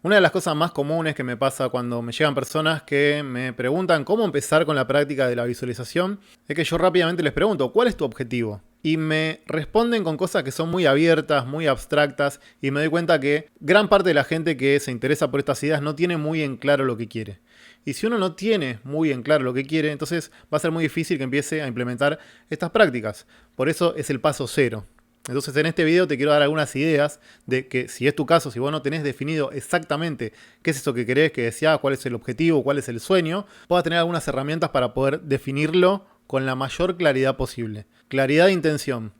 Una de las cosas más comunes que me pasa cuando me llegan personas que me preguntan cómo empezar con la práctica de la visualización es que yo rápidamente les pregunto, ¿cuál es tu objetivo? Y me responden con cosas que son muy abiertas, muy abstractas, y me doy cuenta que gran parte de la gente que se interesa por estas ideas no tiene muy en claro lo que quiere. Y si uno no tiene muy en claro lo que quiere, entonces va a ser muy difícil que empiece a implementar estas prácticas. Por eso es el paso cero. Entonces en este video te quiero dar algunas ideas de que si es tu caso, si vos no tenés definido exactamente qué es eso que querés, que deseás, cuál es el objetivo, cuál es el sueño, puedas tener algunas herramientas para poder definirlo con la mayor claridad posible. Claridad de intención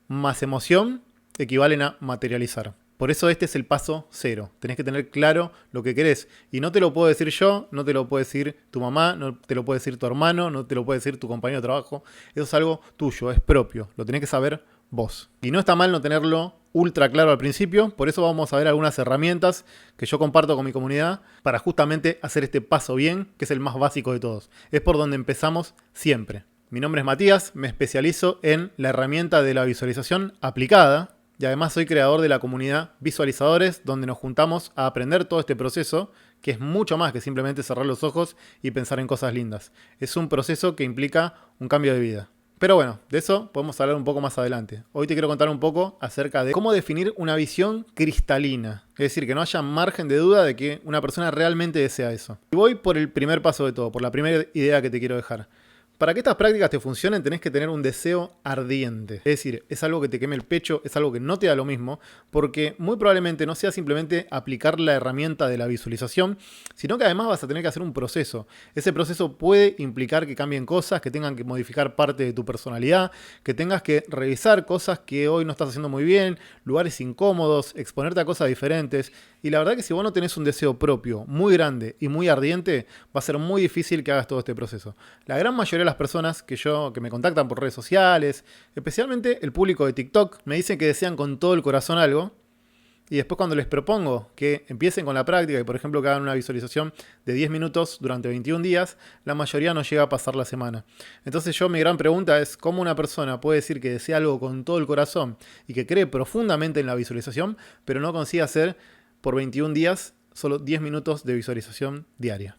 más emoción equivalen a materializar. Por eso este es el paso cero. Tenés que tener claro lo que querés. Y no te lo puedo decir yo, no te lo puede decir tu mamá, no te lo puede decir tu hermano, no te lo puede decir tu compañero de trabajo. Eso es algo tuyo, es propio. Lo tenés que saber vos. Y no está mal no tenerlo ultra claro al principio, por eso vamos a ver algunas herramientas que yo comparto con mi comunidad para justamente hacer este paso bien, que es el más básico de todos. Es por donde empezamos siempre. Mi nombre es Matías, me especializo en la herramienta de la visualización aplicada y además soy creador de la comunidad Visualizadores, donde nos juntamos a aprender todo este proceso, que es mucho más que simplemente cerrar los ojos y pensar en cosas lindas. Es un proceso que implica un cambio de vida. Pero bueno, de eso podemos hablar un poco más adelante. Hoy te quiero contar un poco acerca de cómo definir una visión cristalina. Es decir, que no haya margen de duda de que una persona realmente desea eso. Y voy por el primer paso de todo, por la primera idea que te quiero dejar. Para que estas prácticas te funcionen tenés que tener un deseo ardiente. Es decir, es algo que te queme el pecho, es algo que no te da lo mismo, porque muy probablemente no sea simplemente aplicar la herramienta de la visualización, sino que además vas a tener que hacer un proceso. Ese proceso puede implicar que cambien cosas, que tengan que modificar parte de tu personalidad, que tengas que revisar cosas que hoy no estás haciendo muy bien, lugares incómodos, exponerte a cosas diferentes. Y la verdad que si vos no tenés un deseo propio muy grande y muy ardiente, va a ser muy difícil que hagas todo este proceso. La gran mayoría de las personas que me contactan por redes sociales, especialmente el público de TikTok, me dicen que desean con todo el corazón algo. Y después cuando les propongo que empiecen con la práctica y por ejemplo que hagan una visualización de 10 minutos durante 21 días, la mayoría no llega a pasar la semana. Entonces mi gran pregunta es cómo una persona puede decir que desea algo con todo el corazón y que cree profundamente en la visualización, pero no consigue hacer por 21 días solo 10 minutos de visualización diaria.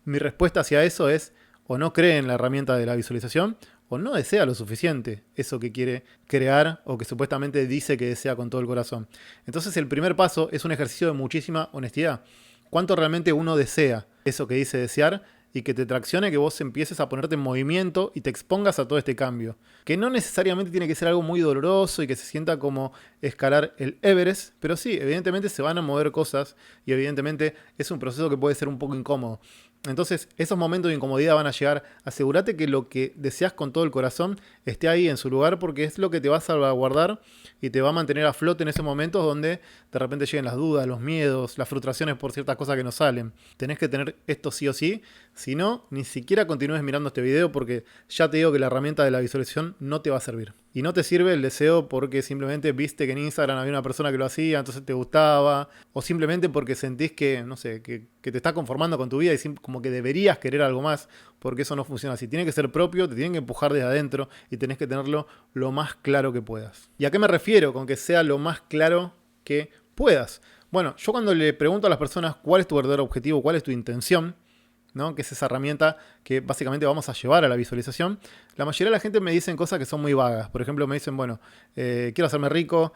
Mi respuesta hacia eso es o no cree en la herramienta de la visualización o no desea lo suficiente eso que quiere crear o que supuestamente dice que desea con todo el corazón. Entonces el primer paso es un ejercicio de muchísima honestidad. ¿Cuánto realmente uno desea eso que dice desear? Y que te traccione, que vos empieces a ponerte en movimiento y te expongas a todo este cambio. Que no necesariamente tiene que ser algo muy doloroso y que se sienta como escalar el Everest, pero sí, evidentemente se van a mover cosas y evidentemente es un proceso que puede ser un poco incómodo. Entonces, esos momentos de incomodidad van a llegar. Asegúrate que lo que deseas con todo el corazón esté ahí en su lugar porque es lo que te va a salvaguardar y te va a mantener a flote en esos momentos donde de repente lleguen las dudas, los miedos, las frustraciones por ciertas cosas que no salen. Tenés que tener esto sí o sí. Si no, ni siquiera continúes mirando este video porque ya te digo que la herramienta de la visualización no te va a servir. Y no te sirve el deseo porque simplemente viste que en Instagram había una persona que lo hacía, entonces te gustaba. O simplemente porque sentís que, no sé, que te estás conformando con tu vida y como que deberías querer algo más, porque eso no funciona así. Tiene que ser propio, te tienen que empujar desde adentro y tenés que tenerlo lo más claro que puedas. ¿Y a qué me refiero con que sea lo más claro que puedas? Bueno, yo cuando le pregunto a las personas cuál es tu verdadero objetivo, cuál es tu intención, ¿no? Que es esa herramienta que básicamente vamos a llevar a la visualización, la mayoría de la gente me dicen cosas que son muy vagas. Por ejemplo, me dicen, bueno, quiero hacerme rico,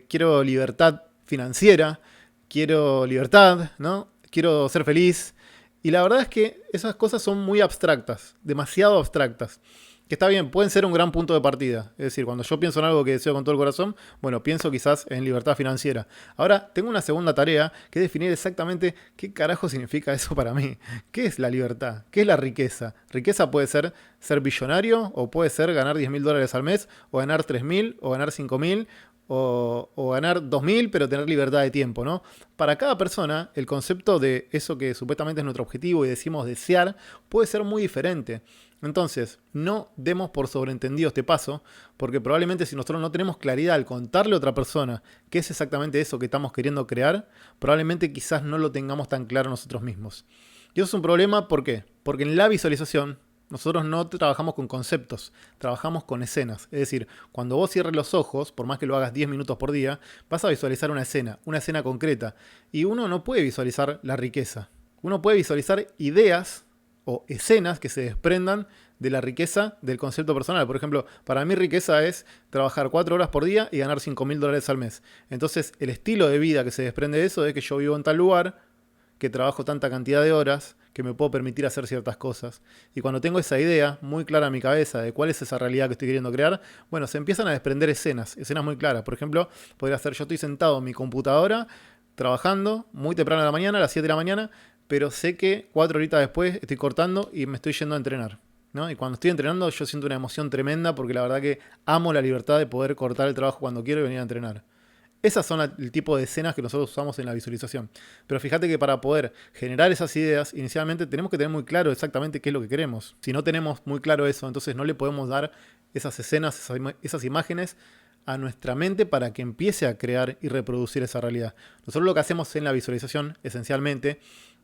quiero libertad financiera, quiero libertad, ¿no? Quiero ser feliz. Y la verdad es que esas cosas son muy abstractas, demasiado abstractas. Que está bien, pueden ser un gran punto de partida. Es decir, cuando yo pienso en algo que deseo con todo el corazón, bueno, pienso quizás en libertad financiera. Ahora, tengo una segunda tarea que es definir exactamente qué carajo significa eso para mí. ¿Qué es la libertad? ¿Qué es la riqueza? Riqueza puede ser billonario, o puede ser ganar $10.000 al mes, o ganar 3.000, o ganar 5.000, o ganar 2.000, pero tener libertad de tiempo, ¿no? Para cada persona, el concepto de eso que supuestamente es nuestro objetivo y decimos desear, puede ser muy diferente. Entonces, no demos por sobreentendido este paso, porque probablemente si nosotros no tenemos claridad al contarle a otra persona qué es exactamente eso que estamos queriendo crear, probablemente quizás no lo tengamos tan claro nosotros mismos. Y eso es un problema, ¿por qué? Porque en la visualización nosotros no trabajamos con conceptos, trabajamos con escenas. Es decir, cuando vos cierres los ojos, por más que lo hagas 10 minutos por día, vas a visualizar una escena concreta. Y uno no puede visualizar la riqueza. Uno puede visualizar ideas o escenas que se desprendan de la riqueza del concepto personal. Por ejemplo, para mí riqueza es trabajar 4 horas por día y ganar $5.000 al mes. Entonces, el estilo de vida que se desprende de eso es que yo vivo en tal lugar, que trabajo tanta cantidad de horas, que me puedo permitir hacer ciertas cosas. Y cuando tengo esa idea muy clara en mi cabeza de cuál es esa realidad que estoy queriendo crear, bueno, se empiezan a desprender escenas muy claras. Por ejemplo, podría ser yo estoy sentado en mi computadora, trabajando muy temprano en la mañana, a las 7 de la mañana, pero sé que 4 horitas después estoy cortando y me estoy yendo a entrenar, ¿no? Y cuando estoy entrenando yo siento una emoción tremenda porque la verdad que amo la libertad de poder cortar el trabajo cuando quiero y venir a entrenar. Esas son el tipo de escenas que nosotros usamos en la visualización. Pero fíjate que para poder generar esas ideas, inicialmente tenemos que tener muy claro exactamente qué es lo que queremos. Si no tenemos muy claro eso, entonces no le podemos dar esas escenas, esas imágenes a nuestra mente para que empiece a crear y reproducir esa realidad. Nosotros lo que hacemos en la visualización, esencialmente,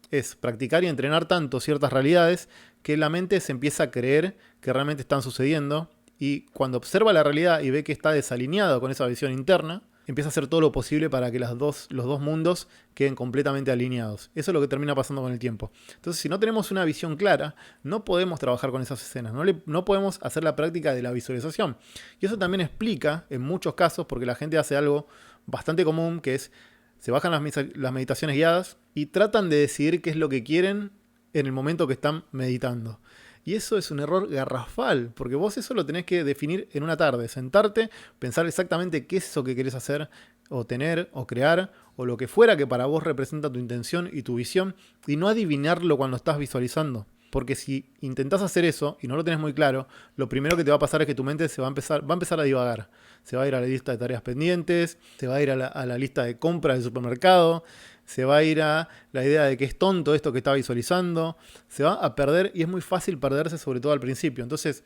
es practicar y entrenar tanto ciertas realidades que la mente se empieza a creer que realmente están sucediendo, y cuando observa la realidad y ve que está desalineado con esa visión interna, empieza a hacer todo lo posible para que los dos mundos queden completamente alineados. Eso es lo que termina pasando con el tiempo. Entonces, si no tenemos una visión clara, no podemos trabajar con esas escenas, no podemos hacer la práctica de la visualización. Y eso también explica, en muchos casos, porque la gente hace algo bastante común, que es, se bajan las meditaciones guiadas y tratan de decidir qué es lo que quieren en el momento que están meditando. Y eso es un error garrafal, porque vos eso lo tenés que definir en una tarde, sentarte, pensar exactamente qué es eso que querés hacer, o tener, o crear, o lo que fuera que para vos representa tu intención y tu visión, y no adivinarlo cuando estás visualizando. Porque si intentás hacer eso y no lo tenés muy claro, lo primero que te va a pasar es que tu mente va a empezar a divagar. Se va a ir a la lista de tareas pendientes, se va a ir a la lista de compras del supermercado, se va a ir a la idea de que es tonto esto que está visualizando, se va a perder, y es muy fácil perderse, sobre todo al principio. Entonces,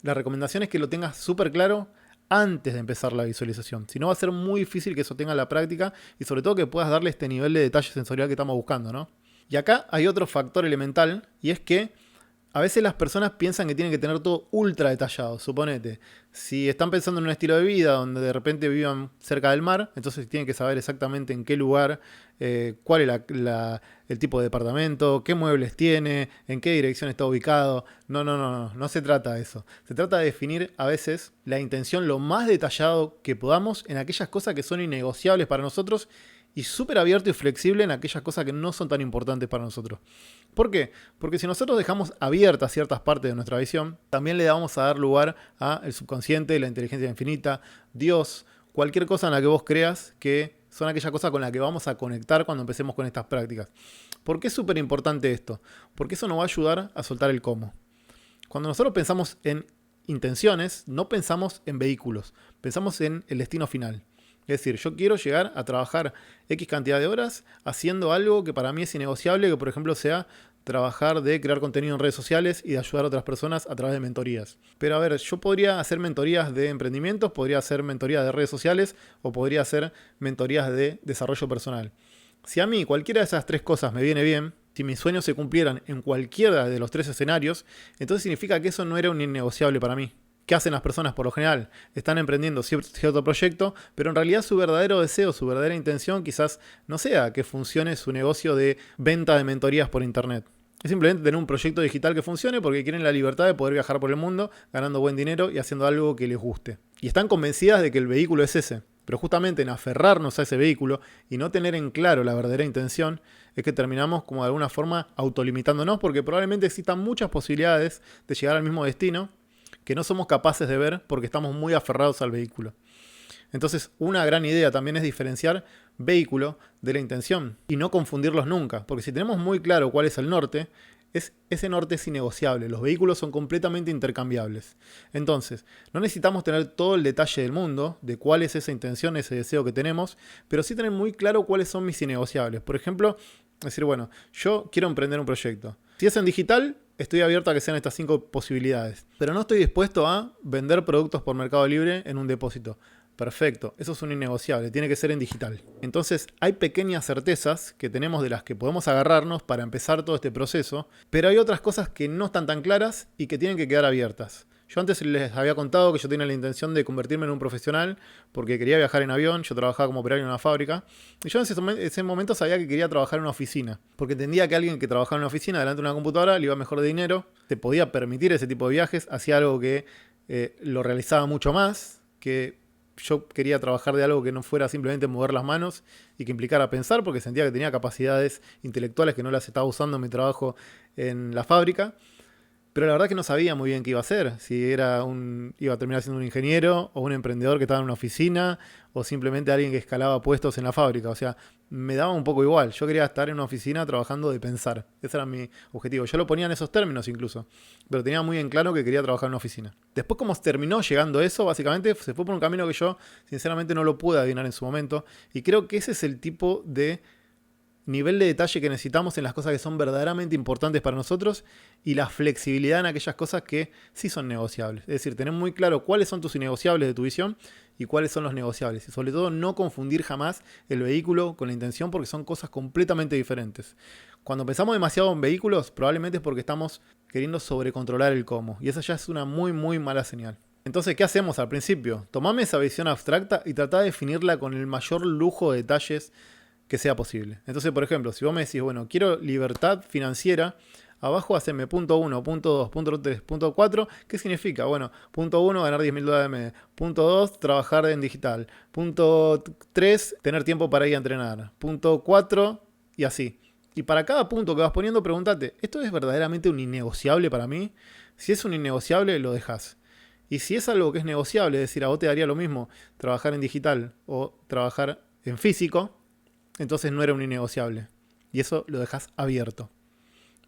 la recomendación es que lo tengas súper claro antes de empezar la visualización. Si no, va a ser muy difícil que eso tenga la práctica, y sobre todo que puedas darle este nivel de detalle sensorial que estamos buscando, ¿no? Y acá hay otro factor elemental, y es que a veces las personas piensan que tienen que tener todo ultra detallado. Suponete, si están pensando en un estilo de vida donde de repente vivan cerca del mar, entonces tienen que saber exactamente en qué lugar, cuál es el tipo de departamento, qué muebles tiene, en qué dirección está ubicado. No se trata de eso. Se trata de definir a veces la intención lo más detallado que podamos en aquellas cosas que son innegociables para nosotros, y súper abierto y flexible en aquellas cosas que no son tan importantes para nosotros. ¿Por qué? Porque si nosotros dejamos abiertas ciertas partes de nuestra visión, también le vamos a dar lugar al subconsciente, la inteligencia infinita, Dios, cualquier cosa en la que vos creas, que son aquellas cosas con las que vamos a conectar cuando empecemos con estas prácticas. ¿Por qué es súper importante esto? Porque eso nos va a ayudar a soltar el cómo. Cuando nosotros pensamos en intenciones, no pensamos en vehículos, pensamos en el destino final. Es decir, yo quiero llegar a trabajar X cantidad de horas haciendo algo que para mí es innegociable, que por ejemplo sea trabajar de crear contenido en redes sociales y de ayudar a otras personas a través de mentorías. Pero a ver, yo podría hacer mentorías de emprendimientos, podría hacer mentorías de redes sociales, o podría hacer mentorías de desarrollo personal. Si a mí cualquiera de esas tres cosas me viene bien, si mis sueños se cumplieran en cualquiera de los tres escenarios, entonces significa que eso no era un innegociable para mí. ¿Qué hacen las personas por lo general? Están emprendiendo cierto proyecto, pero en realidad su verdadero deseo, su verdadera intención quizás no sea que funcione su negocio de venta de mentorías por internet. Es simplemente tener un proyecto digital que funcione porque quieren la libertad de poder viajar por el mundo ganando buen dinero y haciendo algo que les guste. Y están convencidas de que el vehículo es ese. Pero justamente en aferrarnos a ese vehículo y no tener en claro la verdadera intención es que terminamos como de alguna forma autolimitándonos, porque probablemente existan muchas posibilidades de llegar al mismo destino que no somos capaces de ver porque estamos muy aferrados al vehículo. Entonces, una gran idea también es diferenciar vehículo de la intención y no confundirlos nunca, porque si tenemos muy claro cuál es el norte, ese norte es innegociable. Los vehículos son completamente intercambiables. Entonces, no necesitamos tener todo el detalle del mundo de cuál es esa intención, ese deseo que tenemos, pero sí tener muy claro cuáles son mis innegociables. Por ejemplo, decir, bueno, yo quiero emprender un proyecto. Si es en digital, estoy abierto a que sean estas 5 posibilidades. Pero no estoy dispuesto a vender productos por Mercado Libre en un depósito. Perfecto, eso es un innegociable, tiene que ser en digital. Entonces hay pequeñas certezas que tenemos de las que podemos agarrarnos para empezar todo este proceso, pero hay otras cosas que no están tan claras y que tienen que quedar abiertas. Yo antes les había contado que yo tenía la intención de convertirme en un profesional porque quería viajar en avión, yo trabajaba como operario en una fábrica, y yo en ese momento sabía que quería trabajar en una oficina, porque entendía que alguien que trabajaba en una oficina delante de una computadora le iba mejor de dinero, te podía permitir ese tipo de viajes, hacía algo que lo realizaba mucho más, que yo quería trabajar de algo que no fuera simplemente mover las manos y que implicara pensar, porque sentía que tenía capacidades intelectuales que no las estaba usando en mi trabajo en la fábrica. Pero la verdad que no sabía muy bien qué iba a hacer, si iba a terminar siendo un ingeniero o un emprendedor que estaba en una oficina o simplemente alguien que escalaba puestos en la fábrica. O sea, me daba un poco igual. Yo quería estar en una oficina trabajando de pensar. Ese era mi objetivo. Yo lo ponía en esos términos incluso, pero tenía muy en claro que quería trabajar en una oficina. Después, como terminó llegando eso, básicamente se fue por un camino que yo sinceramente no lo pude adivinar en su momento, y creo que ese es el tipo de nivel de detalle que necesitamos en las cosas que son verdaderamente importantes para nosotros y la flexibilidad en aquellas cosas que sí son negociables. Es decir, tener muy claro cuáles son tus innegociables de tu visión y cuáles son los negociables. Y sobre todo no confundir jamás el vehículo con la intención, porque son cosas completamente diferentes. Cuando pensamos demasiado en vehículos, probablemente es porque estamos queriendo sobrecontrolar el cómo. Y esa ya es una muy muy mala señal. Entonces, ¿qué hacemos al principio? Tomame esa visión abstracta y tratá de definirla con el mayor lujo de detalles que sea posible. Entonces, por ejemplo, si vos me decís, bueno, quiero libertad financiera, abajo haceme punto 1, punto 2, punto 3, punto 4. ¿Qué significa? Bueno, punto 1, ganar $10.000 al mes. Punto 2, trabajar en digital. Punto 3, tener tiempo para ir a entrenar. Punto 4, y así. Y para cada punto que vas poniendo, pregúntate, ¿esto es verdaderamente un innegociable para mí? Si es un innegociable, lo dejas. Y si es algo que es negociable, es decir, a vos te daría lo mismo trabajar en digital o trabajar en físico, entonces no era un innegociable. Y eso lo dejas abierto.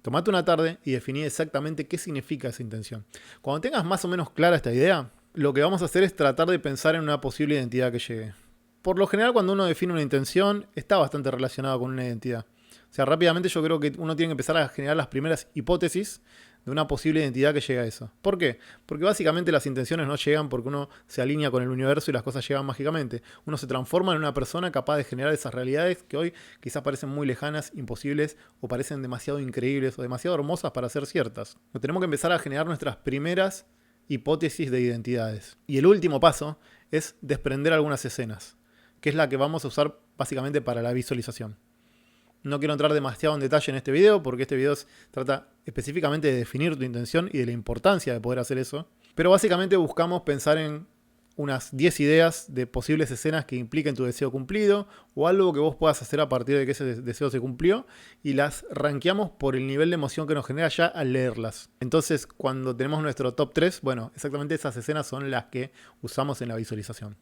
Tomate una tarde y definí exactamente qué significa esa intención. Cuando tengas más o menos clara esta idea, lo que vamos a hacer es tratar de pensar en una posible identidad que llegue. Por lo general, cuando uno define una intención, está bastante relacionado con una identidad. O sea, rápidamente yo creo que uno tiene que empezar a generar las primeras hipótesis de una posible identidad que llegue a eso. ¿Por qué? Porque básicamente las intenciones no llegan porque uno se alinea con el universo y las cosas llegan mágicamente. Uno se transforma en una persona capaz de generar esas realidades que hoy quizás parecen muy lejanas, imposibles, o parecen demasiado increíbles o demasiado hermosas para ser ciertas. Nos tenemos que empezar a generar nuestras primeras hipótesis de identidades. Y el último paso es desprender algunas escenas, que es la que vamos a usar básicamente para la visualización. No quiero entrar demasiado en detalle en este video, porque este video trata específicamente de definir tu intención y de la importancia de poder hacer eso. Pero básicamente buscamos pensar en unas 10 ideas de posibles escenas que impliquen tu deseo cumplido o algo que vos puedas hacer a partir de que ese deseo se cumplió, y las rankeamos por el nivel de emoción que nos genera ya al leerlas. Entonces, cuando tenemos nuestro top 3, bueno, exactamente esas escenas son las que usamos en la visualización.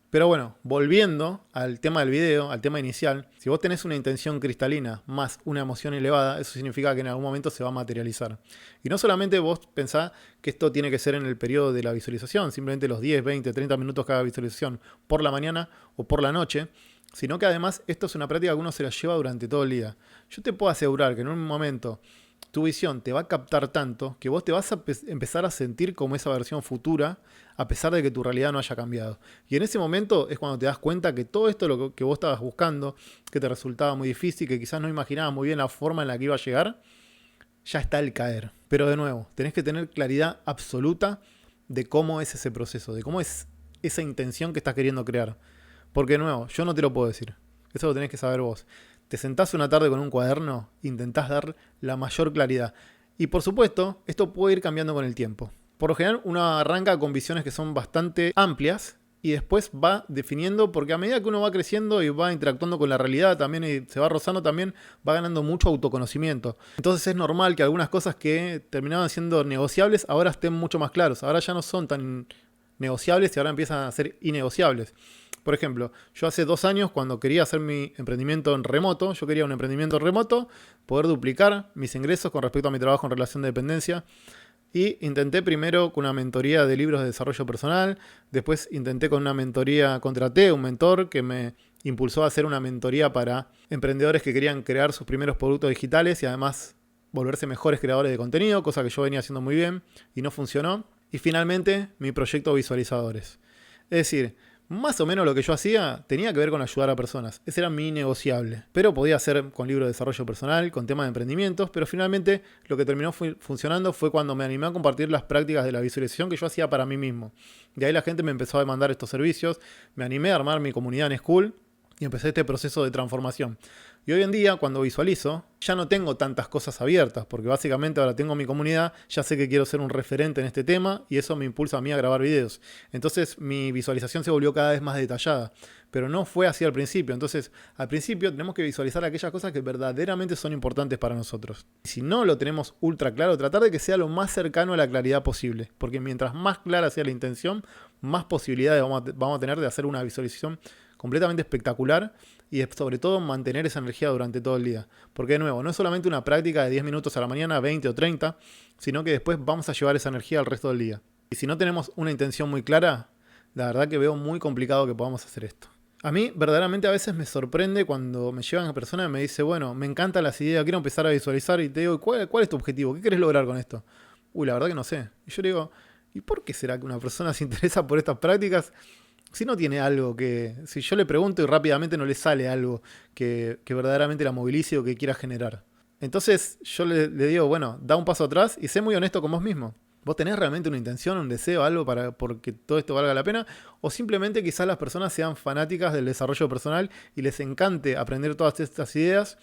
Pero bueno, volviendo al tema del video, al tema inicial, si vos tenés una intención cristalina más una emoción elevada, eso significa que en algún momento se va a materializar. Y no solamente vos pensás que esto tiene que ser en el periodo de la visualización, simplemente los 10, 20, 30 minutos cada visualización por la mañana o por la noche, sino que además esto es una práctica que uno se la lleva durante todo el día. Yo te puedo asegurar que en un momento tu visión te va a captar tanto que vos te vas a empezar a sentir como esa versión futura, a pesar de que tu realidad no haya cambiado. Y en ese momento es cuando te das cuenta que todo esto lo que vos estabas buscando, que te resultaba muy difícil, que quizás no imaginabas muy bien la forma en la que iba a llegar, ya está al caer. Pero de nuevo, tenés que tener claridad absoluta de cómo es ese proceso, de cómo es esa intención que estás queriendo crear. Porque de nuevo, yo no te lo puedo decir. Eso lo tenés que saber vos. Te sentás una tarde con un cuaderno, intentás dar la mayor claridad. Y por supuesto, esto puede ir cambiando con el tiempo. Por lo general, uno arranca con visiones que son bastante amplias y después va definiendo, porque a medida que uno va creciendo y va interactuando con la realidad también y se va rozando, también va ganando mucho autoconocimiento. Entonces es normal que algunas cosas que terminaban siendo negociables ahora estén mucho más claros. Ahora ya no son tan negociables y ahora empiezan a ser innegociables. Por ejemplo, yo hace 2 años, cuando quería hacer mi emprendimiento en remoto, yo quería un emprendimiento remoto, poder duplicar mis ingresos con respecto a mi trabajo en relación de dependencia. Y intenté primero con una mentoría de libros de desarrollo personal, después intenté con una mentoría, contraté un mentor que me impulsó a hacer una mentoría para emprendedores que querían crear sus primeros productos digitales y además volverse mejores creadores de contenido, cosa que yo venía haciendo muy bien y no funcionó. Y finalmente, mi proyecto Visualizadores. Es decir, Más o menos lo que yo hacía tenía que ver con ayudar a personas. Ese era mi negociable. Pero podía hacer con libros de desarrollo personal, con temas de emprendimientos, pero finalmente lo que terminó funcionando fue cuando me animé a compartir las prácticas de la visualización que yo hacía para mí mismo. De ahí la gente me empezó a demandar estos servicios, me animé a armar mi comunidad en Skool y empecé este proceso de transformación. Y hoy en día, cuando visualizo, ya no tengo tantas cosas abiertas, porque básicamente ahora tengo mi comunidad, ya sé que quiero ser un referente en este tema y eso me impulsa a mí a grabar videos. Entonces mi visualización se volvió cada vez más detallada, pero no fue así al principio. Entonces, al principio tenemos que visualizar aquellas cosas que verdaderamente son importantes para nosotros. Y si no lo tenemos ultra claro, tratar de que sea lo más cercano a la claridad posible, porque mientras más clara sea la intención, más posibilidades vamos a tener de hacer una visualización completamente espectacular y sobre todo mantener esa energía durante todo el día. Porque de nuevo, no es solamente una práctica de 10 minutos a la mañana, 20 o 30, sino que después vamos a llevar esa energía al resto del día. Y si no tenemos una intención muy clara, la verdad que veo muy complicado que podamos hacer esto. A mí verdaderamente a veces me sorprende cuando me llegan a personas y me dice, bueno, me encantan las ideas, quiero empezar a visualizar y te digo, ¿cuál es tu objetivo? ¿Qué querés lograr con esto? Uy, la verdad que no sé. Y yo le digo, ¿y por qué será que una persona se interesa por estas prácticas si no tiene algo que... Si yo le pregunto y rápidamente no le sale algo que verdaderamente la movilice o que quiera generar? Entonces yo le digo, bueno, da un paso atrás y sé muy honesto con vos mismo. ¿Vos tenés realmente una intención, un deseo, algo para porque todo esto valga la pena? ¿O simplemente quizás las personas sean fanáticas del desarrollo personal y les encante aprender todas estas ideas,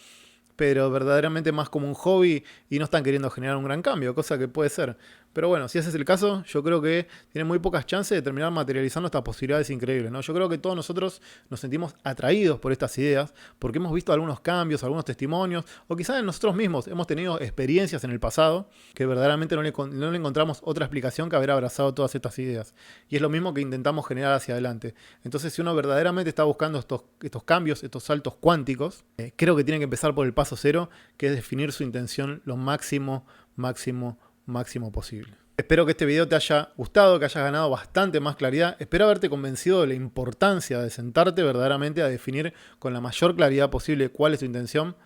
pero verdaderamente más como un hobby y no están queriendo generar un gran cambio, cosa que puede ser? Pero bueno, si ese es el caso, yo creo que tiene muy pocas chances de terminar materializando estas posibilidades increíbles, ¿no? Yo creo que todos nosotros nos sentimos atraídos por estas ideas porque hemos visto algunos cambios, algunos testimonios, o quizás en nosotros mismos hemos tenido experiencias en el pasado que verdaderamente no le encontramos otra explicación que haber abrazado todas estas ideas. Y es lo mismo que intentamos generar hacia adelante. Entonces, si uno verdaderamente está buscando estos cambios, estos saltos cuánticos, creo que tiene que empezar por el paso cero, que es definir su intención lo máximo posible. Espero que este video te haya gustado, que hayas ganado bastante más claridad. Espero haberte convencido de la importancia de sentarte verdaderamente a definir con la mayor claridad posible cuál es tu intención,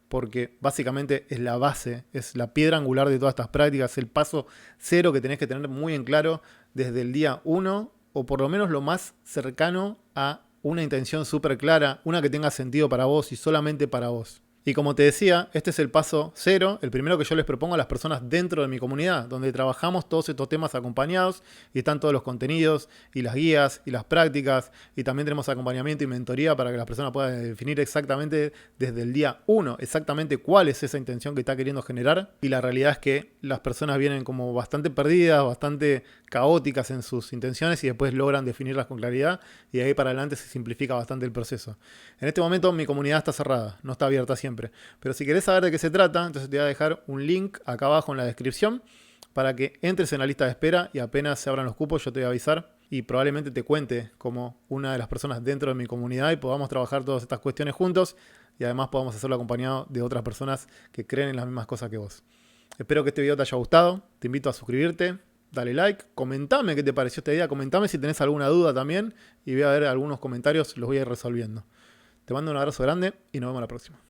porque básicamente es la base, es la piedra angular de todas estas prácticas, el paso cero que tenés que tener muy en claro desde el día 1, o por lo menos lo más cercano a una intención súper clara, una que tenga sentido para vos y solamente para vos. Y como te decía, este es el paso cero, el primero que yo les propongo a las personas dentro de mi comunidad, donde trabajamos todos estos temas acompañados y están todos los contenidos y las guías y las prácticas y también tenemos acompañamiento y mentoría para que las personas puedan definir exactamente desde el día 1 exactamente cuál es esa intención que está queriendo generar. Y la realidad es que las personas vienen como bastante perdidas, bastante caóticas en sus intenciones y después logran definirlas con claridad y de ahí para adelante se simplifica bastante el proceso. En este momento mi comunidad está cerrada, no está abierta siempre. Pero si querés saber de qué se trata, entonces te voy a dejar un link acá abajo en la descripción para que entres en la lista de espera y apenas se abran los cupos yo te voy a avisar y probablemente te cuente como una de las personas dentro de mi comunidad y podamos trabajar todas estas cuestiones juntos y además podamos hacerlo acompañado de otras personas que creen en las mismas cosas que vos. Espero que este video te haya gustado, te invito a suscribirte, dale like, comentame qué te pareció esta idea, comentame si tenés alguna duda también y voy a ver algunos comentarios, los voy a ir resolviendo. Te mando un abrazo grande y nos vemos la próxima.